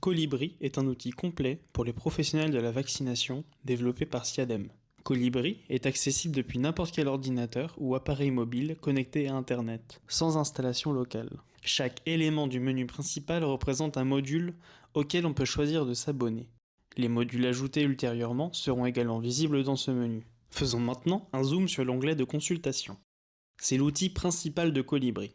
Colibri est un outil complet pour les professionnels de la vaccination développé par Ciadem. Colibri est accessible depuis n'importe quel ordinateur ou appareil mobile connecté à Internet, sans installation locale. Chaque élément du menu principal représente un module auquel on peut choisir de s'abonner. Les modules ajoutés ultérieurement seront également visibles dans ce menu. Faisons maintenant un zoom sur l'onglet de consultation. C'est l'outil principal de Colibri.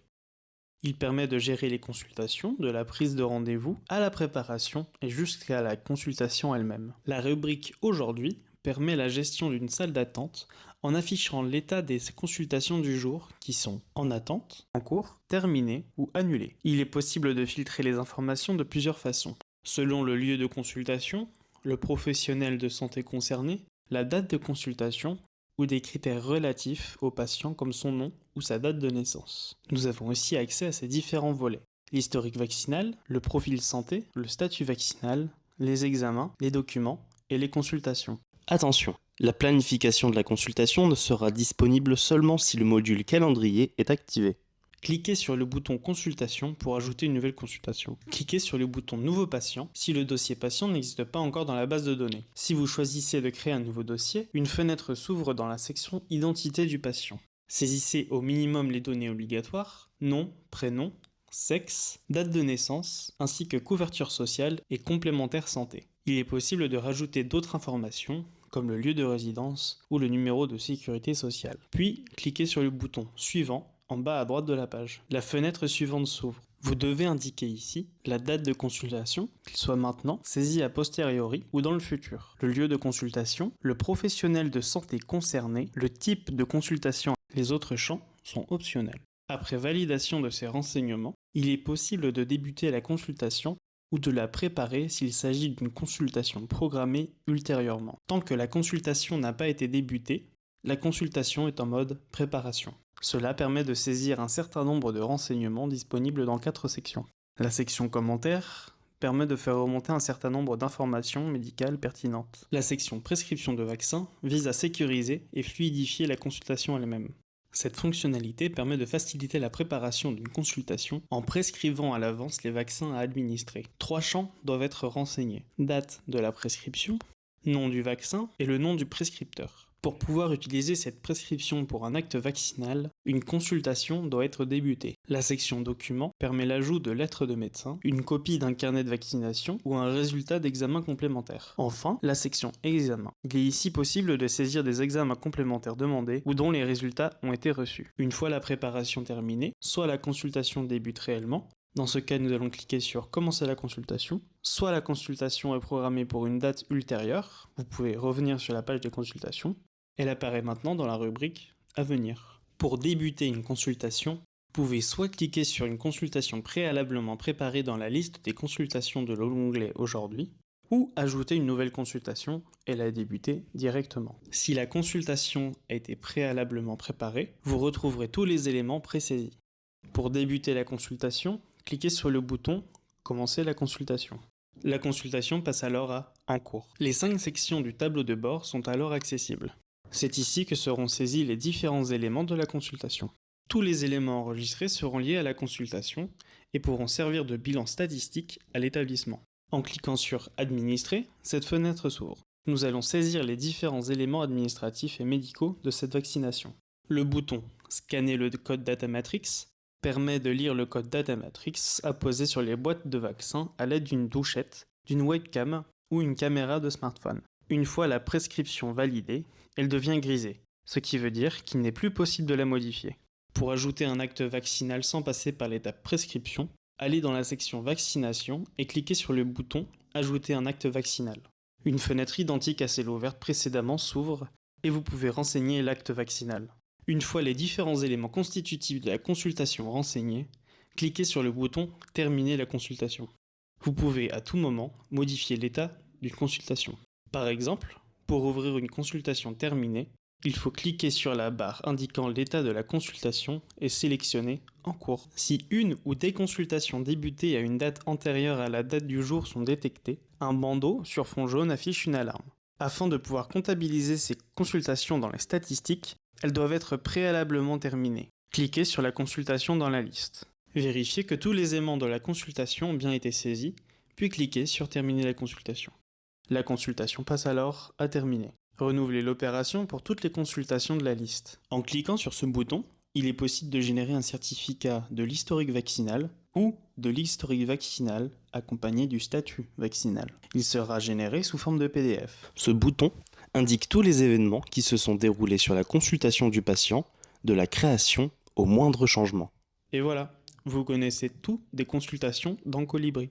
Il permet de gérer les consultations, de la prise de rendez-vous à la préparation et jusqu'à la consultation elle-même. La rubrique « Aujourd'hui » permet la gestion d'une salle d'attente en affichant l'état des consultations du jour qui sont en attente, en cours, terminées ou annulées. Il est possible de filtrer les informations de plusieurs façons. Selon le lieu de consultation, le professionnel de santé concerné, la date de consultation ou des critères relatifs au patient comme son nom ou sa date de naissance. Nous avons aussi accès à ces différents volets. L'historique vaccinal, le profil santé, le statut vaccinal, les examens, les documents et les consultations. Attention, la planification de la consultation ne sera disponible seulement si le module calendrier est activé. Cliquez sur le bouton Consultation pour ajouter une nouvelle consultation. Cliquez sur le bouton Nouveau patient si le dossier patient n'existe pas encore dans la base de données. Si vous choisissez de créer un nouveau dossier, une fenêtre s'ouvre dans la section Identité du patient. Saisissez au minimum les données obligatoires, nom, prénom, sexe, date de naissance, ainsi que couverture sociale et complémentaire santé. Il est possible de rajouter d'autres informations, comme le lieu de résidence ou le numéro de sécurité sociale. Puis, cliquez sur le bouton Suivant en bas à droite de la page. La fenêtre suivante s'ouvre. Vous devez indiquer ici la date de consultation, qu'il soit maintenant, saisi a posteriori ou dans le futur, le lieu de consultation, le professionnel de santé concerné, le type de consultation. Les autres champs sont optionnels. Après validation de ces renseignements, il est possible de débuter la consultation ou de la préparer s'il s'agit d'une consultation programmée ultérieurement. Tant que la consultation n'a pas été débutée, la consultation est en mode préparation. Cela permet de saisir un certain nombre de renseignements disponibles dans 4 sections. La section commentaires permet de faire remonter un certain nombre d'informations médicales pertinentes. La section prescription de vaccins vise à sécuriser et fluidifier la consultation elle-même. Cette fonctionnalité permet de faciliter la préparation d'une consultation en prescrivant à l'avance les vaccins à administrer. 3 champs doivent être renseignés. Date de la prescription, nom du vaccin et le nom du prescripteur. Pour pouvoir utiliser cette prescription pour un acte vaccinal, une consultation doit être débutée. La section documents permet l'ajout de lettres de médecin, une copie d'un carnet de vaccination ou un résultat d'examen complémentaire. Enfin, la section examen. Il est ici possible de saisir des examens complémentaires demandés ou dont les résultats ont été reçus. Une fois la préparation terminée, soit la consultation débute réellement. Dans ce cas, nous allons cliquer sur « Commencer la consultation », soit la consultation est programmée pour une date ultérieure. Vous pouvez revenir sur la page des consultations. Elle apparaît maintenant dans la rubrique « À venir ». Pour débuter une consultation, vous pouvez soit cliquer sur une consultation préalablement préparée dans la liste des consultations de l'onglet « Aujourd'hui », ou ajouter une nouvelle consultation et la débuter directement. Si la consultation a été préalablement préparée, vous retrouverez tous les éléments présaisis. Pour débuter la consultation, cliquez sur le bouton « Commencer la consultation ». La consultation passe alors à « En cours ». Les 5 sections du tableau de bord sont alors accessibles. C'est ici que seront saisis les différents éléments de la consultation. Tous les éléments enregistrés seront liés à la consultation et pourront servir de bilan statistique à l'établissement. En cliquant sur « Administrer », cette fenêtre s'ouvre. Nous allons saisir les différents éléments administratifs et médicaux de cette vaccination. Le bouton « Scanner le code Datamatrix » permet de lire le code Datamatrix apposé sur les boîtes de vaccins à l'aide d'une douchette, d'une webcam ou une caméra de smartphone. Une fois la prescription validée, elle devient grisée, ce qui veut dire qu'il n'est plus possible de la modifier. Pour ajouter un acte vaccinal sans passer par l'étape prescription, allez dans la section Vaccination et cliquez sur le bouton Ajouter un acte vaccinal. Une fenêtre identique à celle ouverte précédemment s'ouvre et vous pouvez renseigner l'acte vaccinal. Une fois les différents éléments constitutifs de la consultation renseignés, cliquez sur le bouton Terminer la consultation. Vous pouvez à tout moment modifier l'état d'une consultation. Par exemple, pour ouvrir une consultation terminée, il faut cliquer sur la barre indiquant l'état de la consultation et sélectionner « En cours ». Si une ou des consultations débutées à une date antérieure à la date du jour sont détectées, un bandeau sur fond jaune affiche une alarme. Afin de pouvoir comptabiliser ces consultations dans les statistiques, elles doivent être préalablement terminées. Cliquez sur la consultation dans la liste. Vérifiez que tous les éléments de la consultation ont bien été saisis, puis cliquez sur Terminer la consultation. La consultation passe alors à terminer. Renouvelez l'opération pour toutes les consultations de la liste. En cliquant sur ce bouton, il est possible de générer un certificat de l'historique vaccinal ou de l'historique vaccinal accompagné du statut vaccinal. Il sera généré sous forme de PDF. Ce bouton indique tous les événements qui se sont déroulés sur la consultation du patient, de la création au moindre changement. Et voilà, vous connaissez tout des consultations dans Colibri.